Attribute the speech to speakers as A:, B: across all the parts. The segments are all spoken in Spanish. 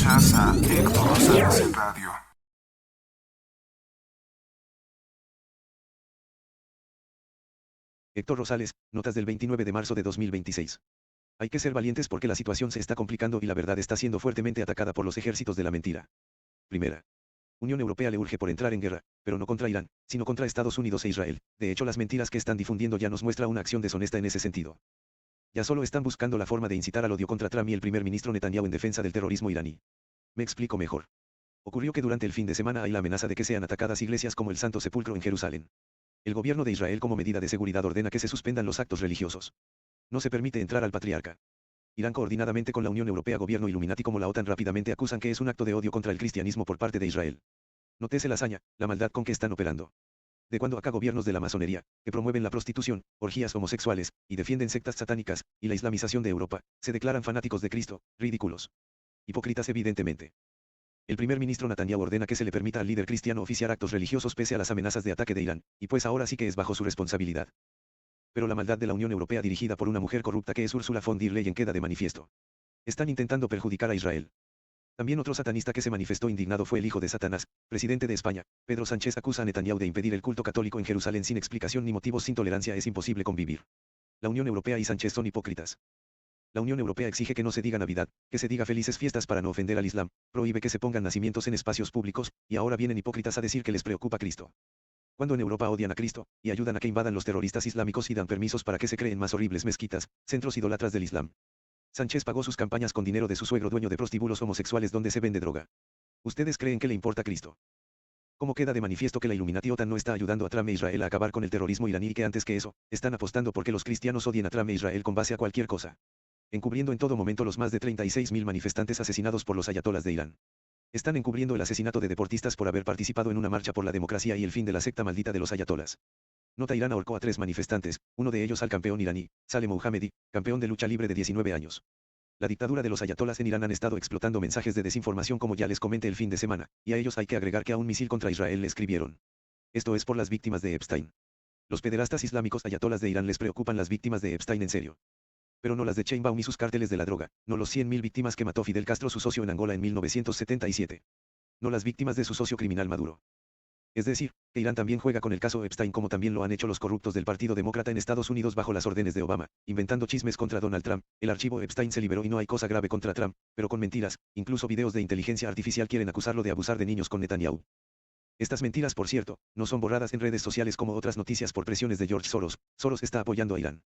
A: Escuchas a Héctor Rosales en radio.
B: Héctor Rosales, notas del 29 de marzo de 2026. Hay que ser valientes porque la situación se está complicando y la verdad está siendo fuertemente atacada por los ejércitos de la mentira. Primera. Unión Europea le urge por entrar en guerra, pero no contra Irán, sino contra Estados Unidos e Israel. De hecho, las mentiras que están difundiendo ya nos muestra una acción deshonesta en ese sentido. Ya solo están buscando la forma de incitar al odio contra Trump y el primer ministro Netanyahu en defensa del terrorismo iraní. Me explico mejor. Ocurrió que durante el fin de semana hay la amenaza de que sean atacadas iglesias como el Santo Sepulcro en Jerusalén. El gobierno de Israel como medida de seguridad ordena que se suspendan los actos religiosos. No se permite entrar al patriarca. Irán coordinadamente con la Unión Europea, gobierno Illuminati como la OTAN rápidamente acusan que es un acto de odio contra el cristianismo por parte de Israel. Nótese la hazaña, la maldad con que están operando. De cuando acá gobiernos de la masonería, que promueven la prostitución, orgías homosexuales, y defienden sectas satánicas, y la islamización de Europa, se declaran fanáticos de Cristo, ridículos. Hipócritas evidentemente. El primer ministro Netanyahu ordena que se le permita al líder cristiano oficiar actos religiosos pese a las amenazas de ataque de Irán, y pues ahora sí que es bajo su responsabilidad. Pero la maldad de la Unión Europea dirigida por una mujer corrupta que es Ursula von der Leyen queda de manifiesto. Están intentando perjudicar a Israel. También otro satanista que se manifestó indignado fue el hijo de Satanás, presidente de España, Pedro Sánchez, acusa a Netanyahu de impedir el culto católico en Jerusalén sin explicación ni motivos. Sin tolerancia es imposible convivir. La Unión Europea y Sánchez son hipócritas. La Unión Europea exige que no se diga Navidad, que se diga felices fiestas para no ofender al Islam, prohíbe que se pongan nacimientos en espacios públicos, y ahora vienen hipócritas a decir que les preocupa Cristo. Cuando en Europa odian a Cristo, y ayudan a que invadan los terroristas islámicos y dan permisos para que se creen más horribles mezquitas, centros idólatras del Islam. Sánchez pagó sus campañas con dinero de su suegro dueño de prostíbulos homosexuales donde se vende droga. ¿Ustedes creen que le importa Cristo? ¿Cómo queda de manifiesto que la Illuminati OTAN no está ayudando a Trump e Israel a acabar con el terrorismo iraní y que antes que eso, están apostando porque los cristianos odien a Trump e Israel con base a cualquier cosa? Encubriendo en todo momento los más de 36.000 manifestantes asesinados por los ayatolas de Irán. Están encubriendo el asesinato de deportistas por haber participado en una marcha por la democracia y el fin de la secta maldita de los ayatolas. Nota: Irán ahorcó a 3 manifestantes, uno de ellos al campeón iraní, Saleh Mohammedi, campeón de lucha libre de 19 años. La dictadura de los ayatolas en Irán han estado explotando mensajes de desinformación como ya les comenté el fin de semana, y a ellos hay que agregar que a un misil contra Israel le escribieron. Esto es por las víctimas de Epstein. Los pederastas islámicos ayatolas de Irán les preocupan las víctimas de Epstein en serio. Pero no las de Sheinbaum y sus cárteles de la droga, no los 100.000 víctimas que mató Fidel Castro, su socio en Angola en 1977. No las víctimas de su socio criminal Maduro. Es decir, que Irán también juega con el caso Epstein como también lo han hecho los corruptos del Partido Demócrata en Estados Unidos bajo las órdenes de Obama, inventando chismes contra Donald Trump. El archivo Epstein se liberó y no hay cosa grave contra Trump, pero con mentiras, incluso videos de inteligencia artificial quieren acusarlo de abusar de niños con Netanyahu. Estas mentiras, por cierto, no son borradas en redes sociales como otras noticias por presiones de George Soros. Soros está apoyando a Irán.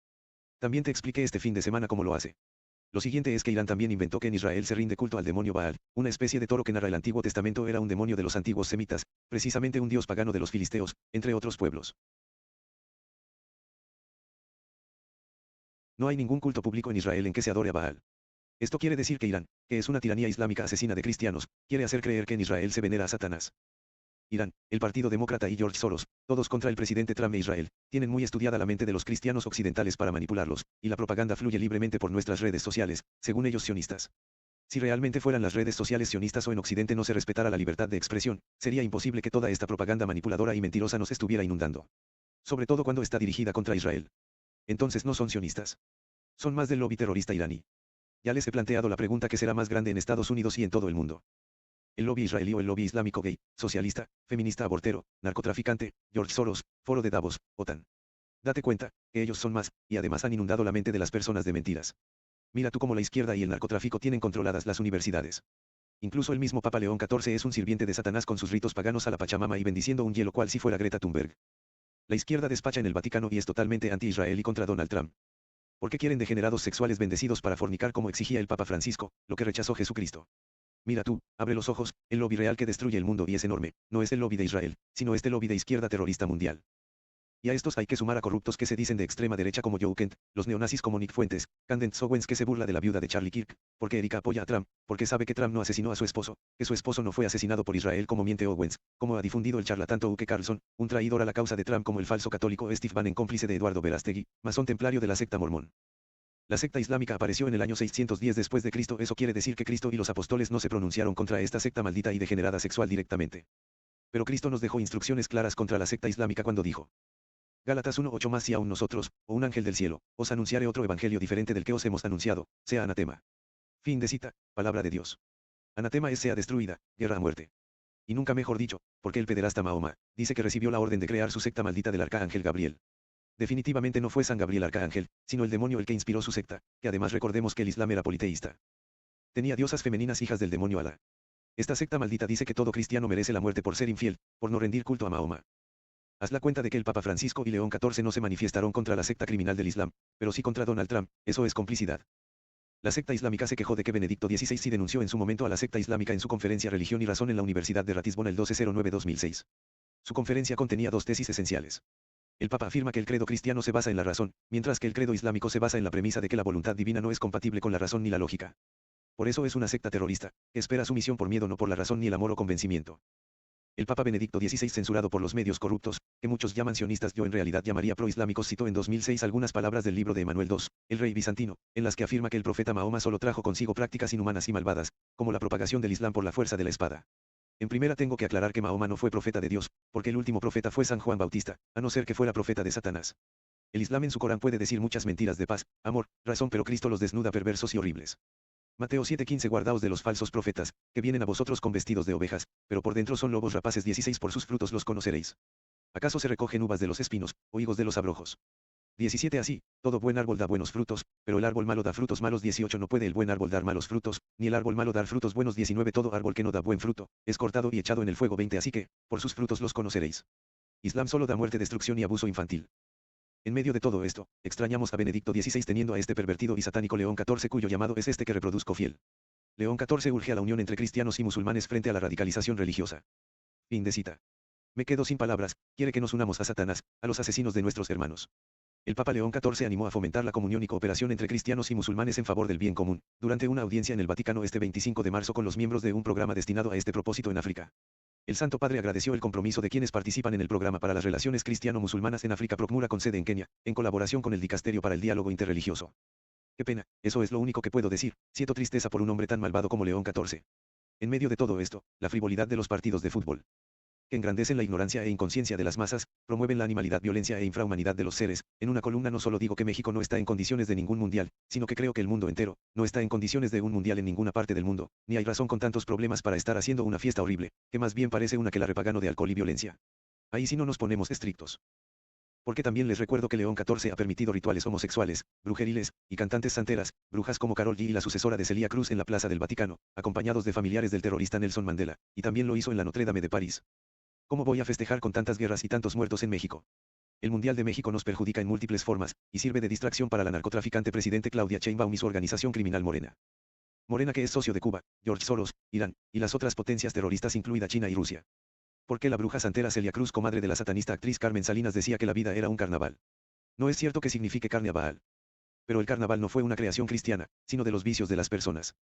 B: También te expliqué este fin de semana cómo lo hace. Lo siguiente es que Irán también inventó que en Israel se rinde culto al demonio Baal, una especie de toro que narra el Antiguo Testamento era un demonio de los antiguos semitas, precisamente un dios pagano de los filisteos, entre otros pueblos. No hay ningún culto público en Israel en que se adore a Baal. Esto quiere decir que Irán, que es una tiranía islámica asesina de cristianos, quiere hacer creer que en Israel se venera a Satanás. Irán, el Partido Demócrata y George Soros, todos contra el presidente Trump e Israel, tienen muy estudiada la mente de los cristianos occidentales para manipularlos, y la propaganda fluye libremente por nuestras redes sociales, según ellos sionistas. Si realmente fueran las redes sociales sionistas o en Occidente no se respetara la libertad de expresión, sería imposible que toda esta propaganda manipuladora y mentirosa nos estuviera inundando. Sobre todo cuando está dirigida contra Israel. Entonces no son sionistas. Son más del lobby terrorista iraní. Ya les he planteado la pregunta que será más grande en Estados Unidos y en todo el mundo. El lobby israelí o el lobby islámico gay, socialista, feminista, abortero, narcotraficante, George Soros, Foro de Davos, OTAN. Date cuenta, que ellos son más, y además han inundado la mente de las personas de mentiras. Mira tú cómo la izquierda y el narcotráfico tienen controladas las universidades. Incluso el mismo Papa León XIV es un sirviente de Satanás con sus ritos paganos a la Pachamama y bendiciendo un hielo cual si fuera Greta Thunberg. La izquierda despacha en el Vaticano y es totalmente anti-Israel y contra Donald Trump. ¿Por qué quieren degenerados sexuales bendecidos para fornicar como exigía el Papa Francisco, lo que rechazó Jesucristo? Mira tú, abre los ojos, el lobby real que destruye el mundo y es enorme, no es el lobby de Israel, sino este lobby de izquierda terrorista mundial. Y a estos hay que sumar a corruptos que se dicen de extrema derecha como Joe Kent, los neonazis como Nick Fuentes, Candace Owens que se burla de la viuda de Charlie Kirk, porque Erika apoya a Trump, porque sabe que Trump no asesinó a su esposo, que su esposo no fue asesinado por Israel como miente Owens, como ha difundido el charlatán Tucker Carlson, un traidor a la causa de Trump como el falso católico Steve Bannon cómplice de Eduardo Verástegui, masón templario de la secta mormón. La secta islámica apareció en el año 610 después de Cristo, eso quiere decir que Cristo y los apóstoles no se pronunciaron contra esta secta maldita y degenerada sexual directamente. Pero Cristo nos dejó instrucciones claras contra la secta islámica cuando dijo: Gálatas 1:8 más si aún nosotros, o un ángel del cielo, os anunciare otro evangelio diferente del que os hemos anunciado, sea anatema. Fin de cita, palabra de Dios. Anatema es sea destruida, guerra a muerte. Y nunca mejor dicho, porque el pederasta Mahoma, dice que recibió la orden de crear su secta maldita del arcángel Gabriel. Definitivamente no fue San Gabriel arcángel, sino el demonio el que inspiró su secta, que además recordemos que el Islam era politeísta. Tenía diosas femeninas hijas del demonio Alá. Esta secta maldita dice que todo cristiano merece la muerte por ser infiel, por no rendir culto a Mahoma. Haz la cuenta de que el Papa Francisco y León XIV no se manifestaron contra la secta criminal del Islam, pero sí contra Donald Trump, eso es complicidad. La secta islámica se quejó de que Benedicto XVI sí denunció en su momento a la secta islámica en su conferencia Religión y Razón en la Universidad de Ratisbona el 1209-2006. Su conferencia contenía dos tesis esenciales. El Papa afirma que el credo cristiano se basa en la razón, mientras que el credo islámico se basa en la premisa de que la voluntad divina no es compatible con la razón ni la lógica. Por eso es una secta terrorista, que espera su misión por miedo no por la razón ni el amor o convencimiento. El Papa Benedicto XVI, censurado por los medios corruptos, que muchos llaman sionistas, yo en realidad llamaría proislámicos, citó en 2006 algunas palabras del libro de Emanuel II, el rey bizantino, en las que afirma que el profeta Mahoma solo trajo consigo prácticas inhumanas y malvadas, como la propagación del Islam por la fuerza de la espada. En primera tengo que aclarar que Mahoma no fue profeta de Dios, porque el último profeta fue San Juan Bautista, a no ser que fuera profeta de Satanás. El Islam en su Corán puede decir muchas mentiras de paz, amor, razón, pero Cristo los desnuda perversos y horribles. Mateo 7:15 Guardaos de los falsos profetas, que vienen a vosotros con vestidos de ovejas, pero por dentro son lobos rapaces. 16 Por sus frutos los conoceréis. ¿Acaso se recogen uvas de los espinos, o higos de los abrojos? 17 Así, todo buen árbol da buenos frutos, pero el árbol malo da frutos malos. 18 No puede el buen árbol dar malos frutos, ni el árbol malo dar frutos buenos. 19 Todo árbol que no da buen fruto, es cortado y echado en el fuego. 20 Así que, por sus frutos los conoceréis. Islam solo da muerte, destrucción y abuso infantil. En medio de todo esto, extrañamos a Benedicto XVI teniendo a este pervertido y satánico León XIV, cuyo llamado es este que reproduzco fiel. León XIV urge a la unión entre cristianos y musulmanes frente a la radicalización religiosa. Fin de cita. Me quedo sin palabras, quiere que nos unamos a Satanás, a los asesinos de nuestros hermanos. El Papa León XIV animó a fomentar la comunión y cooperación entre cristianos y musulmanes en favor del bien común, durante una audiencia en el Vaticano este 25 de marzo con los miembros de un programa destinado a este propósito en África. El Santo Padre agradeció el compromiso de quienes participan en el programa para las relaciones cristiano-musulmanas en África Procmura, con sede en Kenia, en colaboración con el Dicasterio para el Diálogo Interreligioso. Qué pena, eso es lo único que puedo decir, siento tristeza por un hombre tan malvado como León XIV. En medio de todo esto, la frivolidad de los partidos de fútbol, que engrandecen la ignorancia e inconsciencia de las masas, promueven la animalidad, violencia e infrahumanidad de los seres. En una columna no solo digo que México no está en condiciones de ningún mundial, sino que creo que el mundo entero no está en condiciones de un mundial en ninguna parte del mundo, ni hay razón con tantos problemas para estar haciendo una fiesta horrible, que más bien parece una aquelarre pagano de alcohol y violencia. Ahí sí no nos ponemos estrictos. Porque también les recuerdo que León XIV ha permitido rituales homosexuales, brujeriles, y cantantes santeras, brujas como Karol G y la sucesora de Celia Cruz en la Plaza del Vaticano, acompañados de familiares del terrorista Nelson Mandela, y también lo hizo en la Notre Dame de París. ¿Cómo voy a festejar con tantas guerras y tantos muertos en México? El Mundial de México nos perjudica en múltiples formas, y sirve de distracción para la narcotraficante presidente Claudia Sheinbaum y su organización criminal Morena. Morena, que es socio de Cuba, George Soros, Irán, y las otras potencias terroristas incluida China y Rusia. Porque la bruja santera Celia Cruz, comadre de la satanista actriz Carmen Salinas, decía que la vida era un carnaval. No es cierto que signifique carne a Baal. Pero el carnaval no fue una creación cristiana, sino de los vicios de las personas.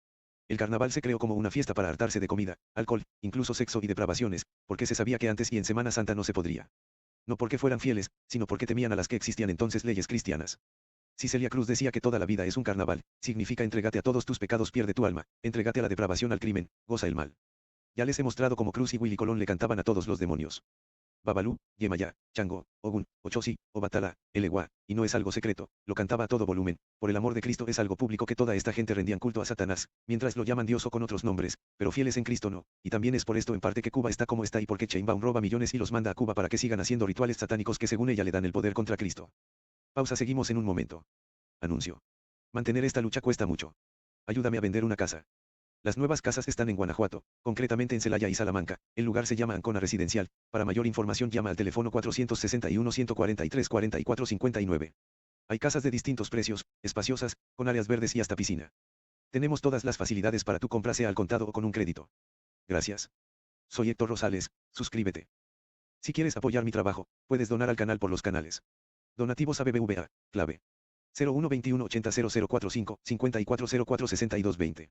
B: El carnaval se creó como una fiesta para hartarse de comida, alcohol, incluso sexo y depravaciones, porque se sabía que antes y en Semana Santa no se podría. No porque fueran fieles, sino porque temían a las que existían entonces leyes cristianas. Si Celia Cruz decía que toda la vida es un carnaval, significa entrégate a todos tus pecados, pierde tu alma, entrégate a la depravación, al crimen, goza el mal. Ya les he mostrado cómo Cruz y Willy Colón le cantaban a todos los demonios. Babalú, Yemayá, Chango, Ogun, Ochosi, Obatala, Eleguá, y no es algo secreto, lo cantaba a todo volumen. Por el amor de Cristo, es algo público que toda esta gente rendían culto a Satanás, mientras lo llaman Dios o con otros nombres, pero fieles en Cristo no, y también es por esto en parte que Cuba está como está y porque Sheinbaum roba millones y los manda a Cuba para que sigan haciendo rituales satánicos que según ella le dan el poder contra Cristo. Pausa, seguimos en un momento. Anuncio. Mantener esta lucha cuesta mucho. Ayúdame a vender una casa. Las nuevas casas están en Guanajuato, concretamente en Celaya y Salamanca. El lugar se llama Ancona Residencial. Para mayor información llama al teléfono 461-143-4459. Hay casas de distintos precios, espaciosas, con áreas verdes y hasta piscina. Tenemos todas las facilidades para tu compra, sea al contado o con un crédito. Gracias. Soy Héctor Rosales, suscríbete. Si quieres apoyar mi trabajo, puedes donar al canal por los canales. Donativos a BBVA, clave 0121 80 0045 5404 6220.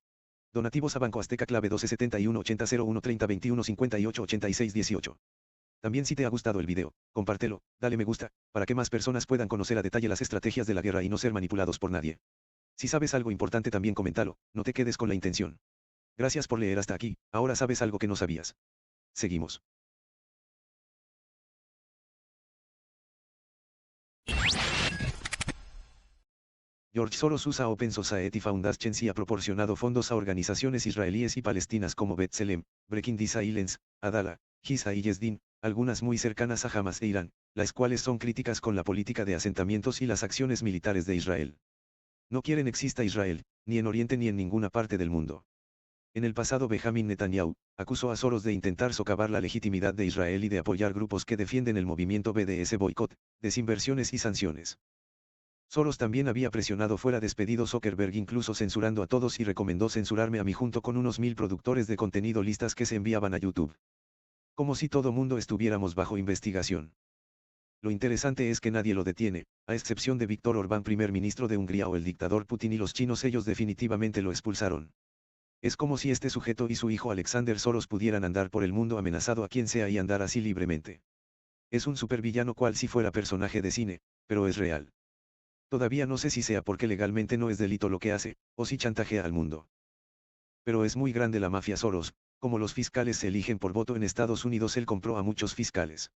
B: Donativos a Banco Azteca, clave 1271 80 01 30 21 58 86 18. También, si te ha gustado el video, compártelo, dale me gusta, para que más personas puedan conocer a detalle las estrategias de la guerra y no ser manipulados por nadie. Si sabes algo importante también coméntalo, no te quedes con la intención. Gracias por leer hasta aquí, ahora sabes algo que no sabías. Seguimos. George Soros usa Open Society Foundation y ha proporcionado fondos a organizaciones israelíes y palestinas como B'Tselem, Breaking the Silence, Adala, Giza y Yezdin, algunas muy cercanas a Hamas e Irán, las cuales son críticas con la política de asentamientos y las acciones militares de Israel. No quieren exista Israel, ni en Oriente ni en ninguna parte del mundo. En el pasado Benjamin Netanyahu acusó a Soros de intentar socavar la legitimidad de Israel y de apoyar grupos que defienden el movimiento BDS boicot, desinversiones y sanciones. Soros también había presionado fuera despedido Zuckerberg incluso censurando a todos y recomendó censurarme a mí junto con unos 1000 productores de contenido listas que se enviaban a YouTube. Como si todo mundo estuviéramos bajo investigación. Lo interesante es que nadie lo detiene, a excepción de Viktor Orbán, primer ministro de Hungría, o el dictador Putin, y los chinos, ellos definitivamente lo expulsaron. Es como si este sujeto y su hijo Alexander Soros pudieran andar por el mundo amenazado a quien sea y andar así libremente. Es un supervillano cual si fuera personaje de cine, pero es real. Todavía no sé si sea porque legalmente no es delito lo que hace, o si chantajea al mundo. Pero es muy grande la mafia Soros, como los fiscales se eligen por voto en Estados Unidos, él compró a muchos fiscales.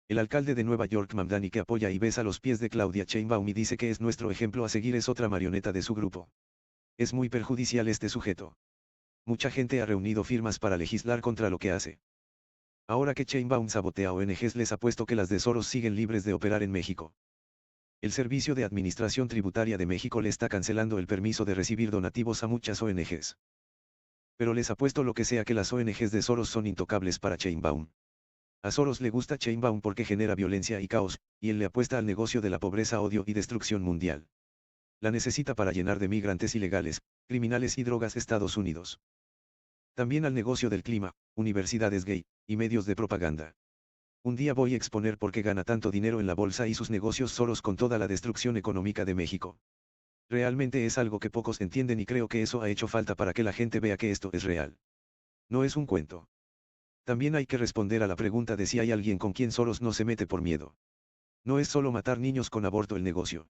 B: El alcalde de Nueva York, Mamdani, que apoya y besa los pies de Claudia Sheinbaum y dice que es nuestro ejemplo a seguir, es otra marioneta de su grupo. Es muy perjudicial este sujeto. Mucha gente ha reunido firmas para legislar contra lo que hace. Ahora que Sheinbaum sabotea ONGs, les apuesto que las de Soros siguen libres de operar en México. El Servicio de Administración Tributaria de México le está cancelando el permiso de recibir donativos a muchas ONGs. Pero les apuesto lo que sea que las ONGs de Soros son intocables para Sheinbaum. A Soros le gusta Sheinbaum porque genera violencia y caos, y él le apuesta al negocio de la pobreza, odio y destrucción mundial. La necesita para llenar de migrantes ilegales, criminales y drogas Estados Unidos. También al negocio del clima, universidades gay, y medios de propaganda. Un día voy a exponer por qué gana tanto dinero en la bolsa y sus negocios Soros con toda la destrucción económica de México. Realmente es algo que pocos entienden y creo que eso ha hecho falta para que la gente vea que esto es real. No es un cuento. También hay que responder a la pregunta de si hay alguien con quien Soros no se mete por miedo. No es solo matar niños con aborto el negocio.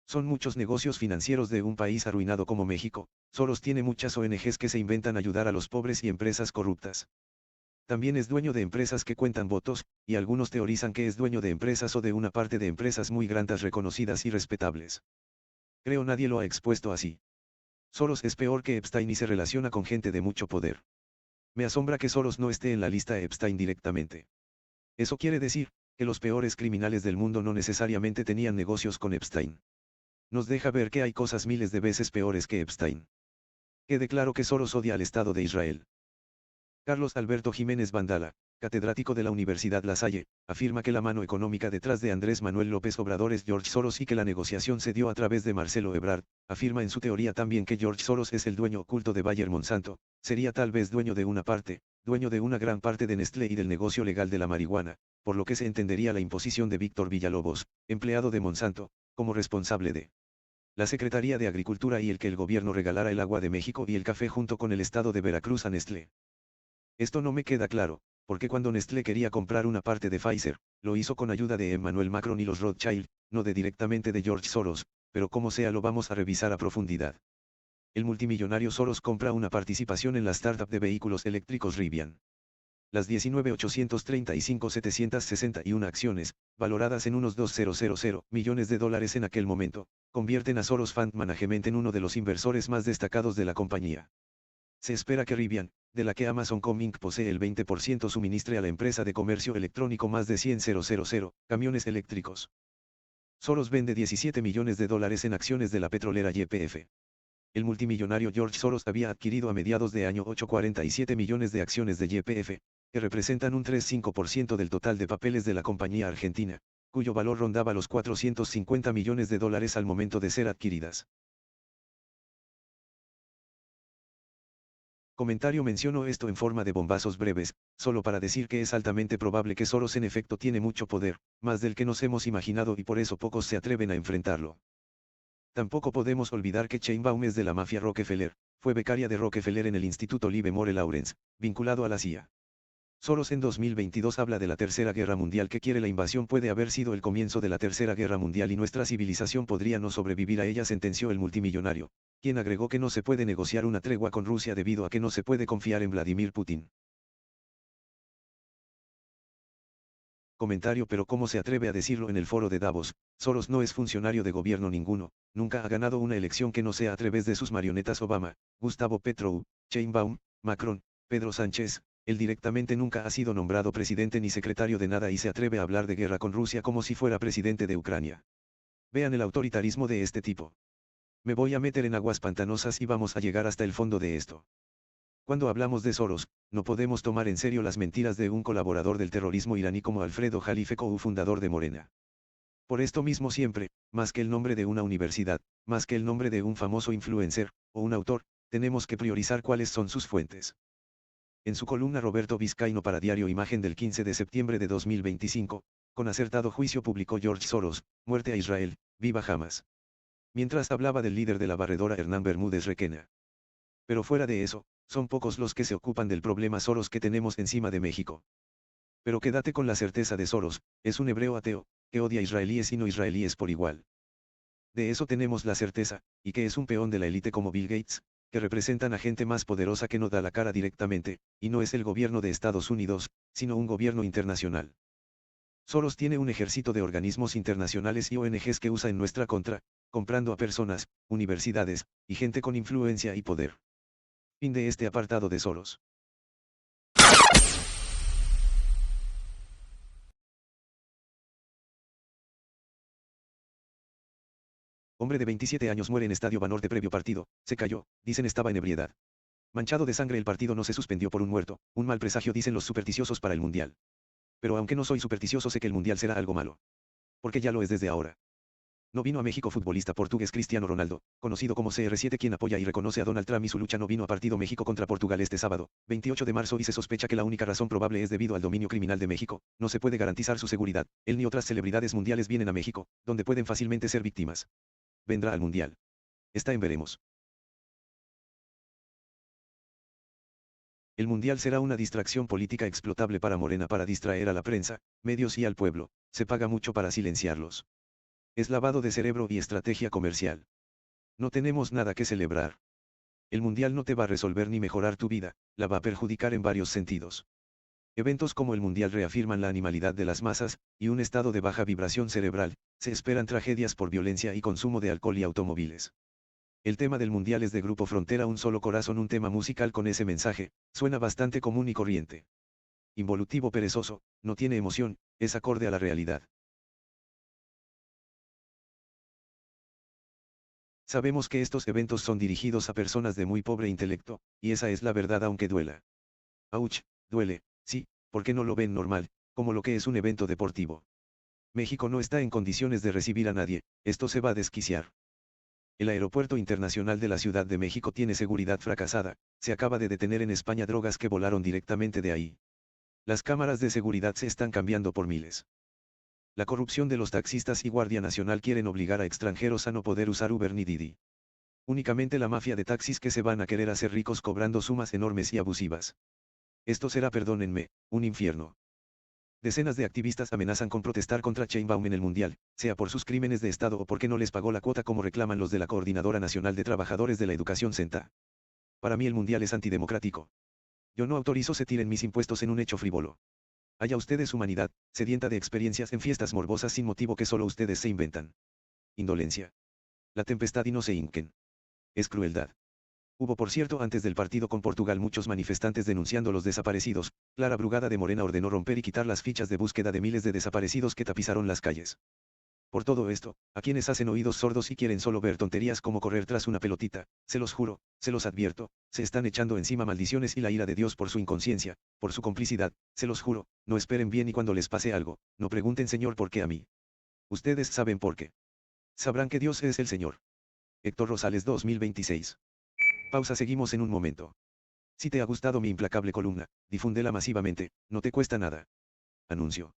B: Son muchos negocios financieros de un país arruinado como México. Soros tiene muchas ONGs que se inventan ayudar a los pobres y empresas corruptas. También es dueño de empresas que cuentan votos, y algunos teorizan que es dueño de empresas o de una parte de empresas muy grandes, reconocidas y respetables. Creo nadie lo ha expuesto así. Soros es peor que Epstein y se relaciona con gente de mucho poder. Me asombra que Soros no esté en la lista Epstein directamente. Eso quiere decir, que los peores criminales del mundo no necesariamente tenían negocios con Epstein. Nos deja ver que hay cosas miles de veces peores que Epstein. Quede claro que Soros odia al Estado de Israel. Carlos Alberto Jiménez Vandala, catedrático de la Universidad La Salle, afirma que la mano económica detrás de Andrés Manuel López Obrador es George Soros y que la negociación se dio a través de Marcelo Ebrard. Afirma en su teoría también que George Soros es el dueño oculto de Bayer Monsanto, sería tal vez dueño de una parte, dueño de una gran parte de Nestlé y del negocio legal de la marihuana, por lo que se entendería la imposición de Víctor Villalobos, empleado de Monsanto, como responsable de la Secretaría de Agricultura y el que el gobierno regalara el agua de México y el café junto con el estado de Veracruz a Nestlé. Esto no me queda claro, porque cuando Nestlé quería comprar una parte de Pfizer, lo hizo con ayuda de Emmanuel Macron y los Rothschild, no de directamente de George Soros, pero como sea lo vamos a revisar a profundidad. El multimillonario Soros compra una participación en la startup de vehículos eléctricos Rivian. Las 19.835.761 acciones, valoradas en unos 2.000 millones de dólares en aquel momento, convierten a Soros Fund Management en uno de los inversores más destacados de la compañía. Se espera que Rivian, de la que Amazon Co. Inc. posee el 20%, suministre a la empresa de comercio electrónico más de 100.000 camiones eléctricos. Soros vende 17 millones de dólares en acciones de la petrolera YPF. El multimillonario George Soros había adquirido a mediados de año 8,47 millones de acciones de YPF, que representan un 3,5% del total de papeles de la compañía argentina, cuyo valor rondaba los 450 millones de dólares al momento de ser adquiridas. Comentario: menciono esto en forma de bombazos breves, solo para decir que es altamente probable que Soros en efecto tiene mucho poder, más del que nos hemos imaginado, y por eso pocos se atreven a enfrentarlo. Tampoco podemos olvidar que Sheinbaum es de la mafia Rockefeller, fue becaria de Rockefeller en el Instituto Livermore Lawrence, vinculado a la CIA. Soros en 2022 habla de la Tercera Guerra Mundial, que quiere la invasión puede haber sido el comienzo de la Tercera Guerra Mundial y nuestra civilización podría no sobrevivir a ella, sentenció el multimillonario, quien agregó que no se puede negociar una tregua con Rusia debido a que no se puede confiar en Vladimir Putin. Comentario: pero ¿cómo se atreve a decirlo en el foro de Davos? Soros no es funcionario de gobierno ninguno, nunca ha ganado una elección que no sea a través de sus marionetas Obama, Gustavo Petro, Sheinbaum, Macron, Pedro Sánchez. Él directamente nunca ha sido nombrado presidente ni secretario de nada y se atreve a hablar de guerra con Rusia como si fuera presidente de Ucrania. Vean el autoritarismo de este tipo. Me voy a meter en aguas pantanosas y vamos a llegar hasta el fondo de esto. Cuando hablamos de Soros, no podemos tomar en serio las mentiras de un colaborador del terrorismo iraní como Alfredo Jalife Kou, fundador de Morena. Por esto mismo siempre, más que el nombre de una universidad, más que el nombre de un famoso influencer, o un autor, tenemos que priorizar cuáles son sus fuentes. En su columna Roberto Vizcaíno para Diario Imagen del 15 de septiembre de 2025, con acertado juicio publicó George Soros, muerte a Israel, viva Hamas. Mientras hablaba del líder de la barredora Hernán Bermúdez Requena. Pero fuera de eso, son pocos los que se ocupan del problema Soros que tenemos encima de México. Pero quédate con la certeza de Soros, es un hebreo ateo, que odia a israelíes y no israelíes por igual. De eso tenemos la certeza, y que es un peón de la élite como Bill Gates, que representan a gente más poderosa que no da la cara directamente, y no es el gobierno de Estados Unidos, sino un gobierno internacional. Soros tiene un ejército de organismos internacionales y ONGs que usa en nuestra contra, comprando a personas, universidades, y gente con influencia y poder. Fin de este apartado de Soros. Hombre de 27 años muere en Estadio Banorte previo partido, se cayó, dicen estaba en ebriedad. Manchado de sangre el partido no se suspendió por un muerto, un mal presagio dicen los supersticiosos para el Mundial. Pero aunque no soy supersticioso sé que el Mundial será algo malo. Porque ya lo es desde ahora. No vino a México futbolista portugués Cristiano Ronaldo, conocido como CR7 quien apoya y reconoce a Donald Trump y su lucha no vino a partido México contra Portugal este sábado, 28 de marzo y se sospecha que la única razón probable es debido al dominio criminal de México, no se puede garantizar su seguridad, él ni otras celebridades mundiales vienen a México, donde pueden fácilmente ser víctimas. Vendrá al Mundial. Está en veremos. El Mundial será una distracción política explotable para Morena para distraer a la prensa, medios y al pueblo, se paga mucho para silenciarlos. Es lavado de cerebro y estrategia comercial. No tenemos nada que celebrar. El Mundial no te va a resolver ni mejorar tu vida, la va a perjudicar en varios sentidos. Eventos como el Mundial reafirman la animalidad de las masas, y un estado de baja vibración cerebral, se esperan tragedias por violencia y consumo de alcohol y automóviles. El tema del Mundial es de Grupo Frontera un solo corazón, un tema musical con ese mensaje, suena bastante común y corriente. Involutivo perezoso, no tiene emoción, es acorde a la realidad. Sabemos que estos eventos son dirigidos a personas de muy pobre intelecto, y esa es la verdad aunque duela. Auch, duele, sí, porque no lo ven normal, como lo que es un evento deportivo. México no está en condiciones de recibir a nadie, esto se va a desquiciar. El Aeropuerto Internacional de la Ciudad de México tiene seguridad fracasada, se acaba de detener en España drogas que volaron directamente de ahí. Las cámaras de seguridad se están cambiando por miles. La corrupción de los taxistas y Guardia Nacional quieren obligar a extranjeros a no poder usar Uber ni Didi. Únicamente la mafia de taxis que se van a querer hacer ricos cobrando sumas enormes y abusivas. Esto será, perdónenme, un infierno. Decenas de activistas amenazan con protestar contra Sheinbaum en el Mundial, sea por sus crímenes de Estado o porque no les pagó la cuota como reclaman los de la Coordinadora Nacional de Trabajadores de la Educación CENTA. Para mí el Mundial es antidemocrático. Yo no autorizo se tiren mis impuestos en un hecho frívolo. Haya ustedes humanidad, sedienta de experiencias en fiestas morbosas sin motivo que solo ustedes se inventan. Indolencia. La tempestad y no se hinquen. Es crueldad. Hubo por cierto antes del partido con Portugal muchos manifestantes denunciando los desaparecidos, Clara Brugada de Morena ordenó romper y quitar las fichas de búsqueda de miles de desaparecidos que tapizaron las calles. Por todo esto, a quienes hacen oídos sordos y quieren solo ver tonterías como correr tras una pelotita, se los juro, se los advierto, se están echando encima maldiciones y la ira de Dios por su inconsciencia, por su complicidad, se los juro, no esperen bien y cuando les pase algo, no pregunten Señor por qué a mí. Ustedes saben por qué. Sabrán que Dios es el Señor. Héctor Rosales 2026. Pausa, seguimos en un momento. Si te ha gustado mi implacable columna, difúndela masivamente, no te cuesta nada. Anuncio.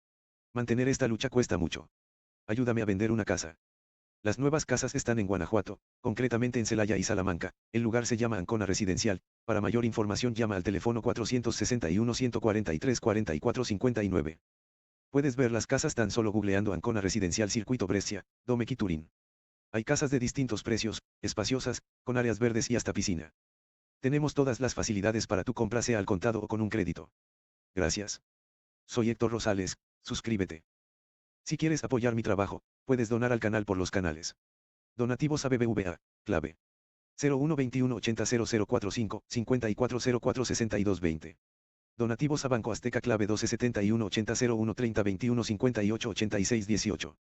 B: Mantener esta lucha cuesta mucho. Ayúdame a vender una casa. Las nuevas casas están en Guanajuato, concretamente en Celaya y Salamanca, el lugar se llama Ancona Residencial, para mayor información llama al teléfono 461-143-4459. Puedes ver las casas tan solo googleando Ancona Residencial Circuito Brescia, Domecq y Turín. Hay casas de distintos precios, espaciosas, con áreas verdes y hasta piscina. Tenemos todas las facilidades para tu compra sea al contado o con un crédito. Gracias. Soy Héctor Rosales, Suscríbete. Si quieres apoyar mi trabajo, puedes donar al canal por los canales. Donativos a BBVA, clave 0121 80 0045 5404 6220. Donativos a Banco Azteca, clave 1271 80 01 30 21 58 86 18.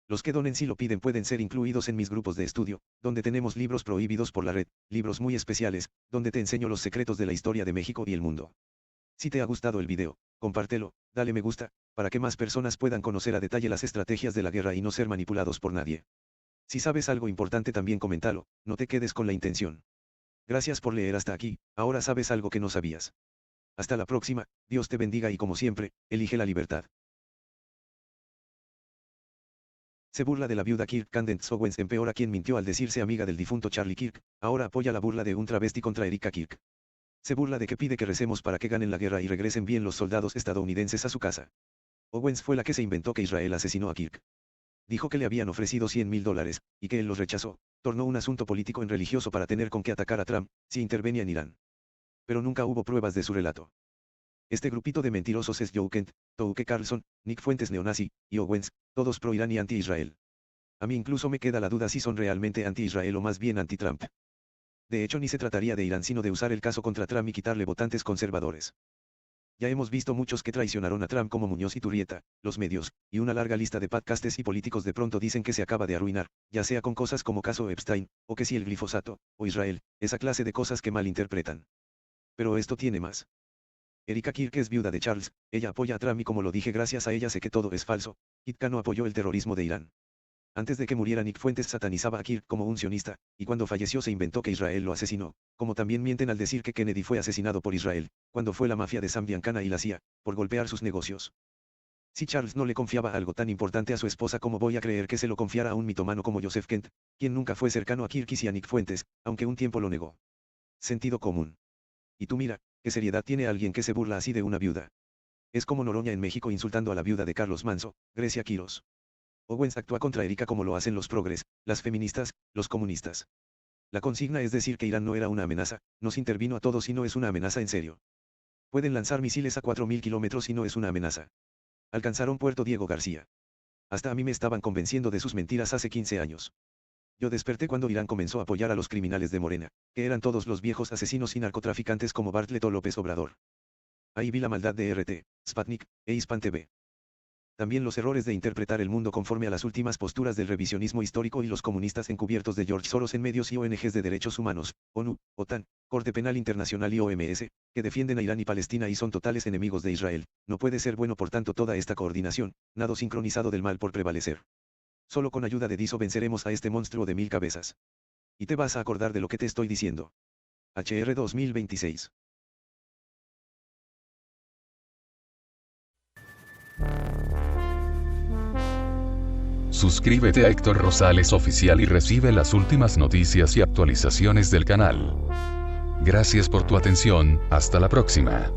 B: Los que donen si lo piden pueden ser incluidos en mis grupos de estudio, donde tenemos libros prohibidos por la red, libros muy especiales, donde te enseño los secretos de la historia de México y el mundo. Si te ha gustado el video, compártelo, dale me gusta, para que más personas puedan conocer a detalle las estrategias de la guerra y no ser manipulados por nadie. Si sabes algo importante también coméntalo, no te quedes con la intención. Gracias por leer hasta aquí, ahora sabes algo que no sabías. Hasta la próxima, Dios te bendiga y como siempre, elige la libertad. Se burla de la viuda Kirk. Candace Owens empeora quien mintió al decirse amiga del difunto Charlie Kirk, ahora apoya la burla de un travesti contra Erika Kirk. Se burla de que pide que recemos para que ganen la guerra y regresen bien los soldados estadounidenses a su casa. Owens fue la que se inventó que Israel asesinó a Kirk. Dijo que le habían ofrecido $100,000, y que él los rechazó, tornó un asunto político en religioso para tener con qué atacar a Trump, si intervenía en Irán. Pero nunca hubo pruebas de su relato. Este grupito de mentirosos es Joe Kent, Tucker Carlson, Nick Fuentes neonazi, y Owens, todos pro-Irán y anti-Israel. A mí incluso me queda la duda si son realmente anti-Israel o más bien anti-Trump. De hecho ni se trataría de Irán sino de usar el caso contra Trump y quitarle votantes conservadores. Ya hemos visto muchos que traicionaron a Trump como Muñoz y Turrieta, los medios, y una larga lista de podcasters y políticos de pronto dicen que se acaba de arruinar, ya sea con cosas como caso Epstein, o que si el glifosato, o Israel, esa clase de cosas que malinterpretan. Pero esto tiene más. Erika Kirk es viuda de Charles, ella apoya a Trump y como lo dije gracias a ella sé que todo es falso, Kit Kano apoyó el terrorismo de Irán. Antes de que muriera Nick Fuentes satanizaba a Kirk como un sionista, y cuando falleció se inventó que Israel lo asesinó, como también mienten al decir que Kennedy fue asesinado por Israel, cuando fue la mafia de Sam Giancana y la CIA, por golpear sus negocios. Si Charles no le confiaba algo tan importante a su esposa, ¿cómo voy a creer que se lo confiara a un mitomano como Joseph Kent, quien nunca fue cercano a Kirk y a Nick Fuentes, aunque un tiempo lo negó? Sentido común. Y tú mira, ¿qué seriedad tiene alguien que se burla así de una viuda? Es como Noroña en México insultando a la viuda de Carlos Manso, Grecia Quiros. Owens actúa contra Erika como lo hacen los progres, las feministas, los comunistas. La consigna es decir que Irán no era una amenaza, nos intervino a todos y no es una amenaza en serio. Pueden lanzar misiles a 4.000 kilómetros y no es una amenaza. Alcanzaron Puerto Diego García. Hasta a mí me estaban convenciendo de sus mentiras hace 15 años. Yo desperté cuando Irán comenzó a apoyar a los criminales de Morena, que eran todos los viejos asesinos y narcotraficantes como Bartlett o López Obrador. Ahí vi la maldad de RT, Sputnik, e Hispan TV. También los errores de interpretar el mundo conforme a las últimas posturas del revisionismo histórico y los comunistas encubiertos de George Soros en medios y ONGs de derechos humanos, ONU, OTAN, Corte Penal Internacional y OMS, que defienden a Irán y Palestina y son totales enemigos de Israel. No puede ser bueno por tanto toda esta coordinación, nado sincronizado del mal por prevalecer. Solo con ayuda de Diso venceremos a este monstruo de 1000 cabezas. Y te vas a acordar de lo que te estoy diciendo. HR 2026.
C: Suscríbete a Héctor Rosales Oficial y recibe las últimas noticias y actualizaciones del canal. Gracias por tu atención, hasta la próxima.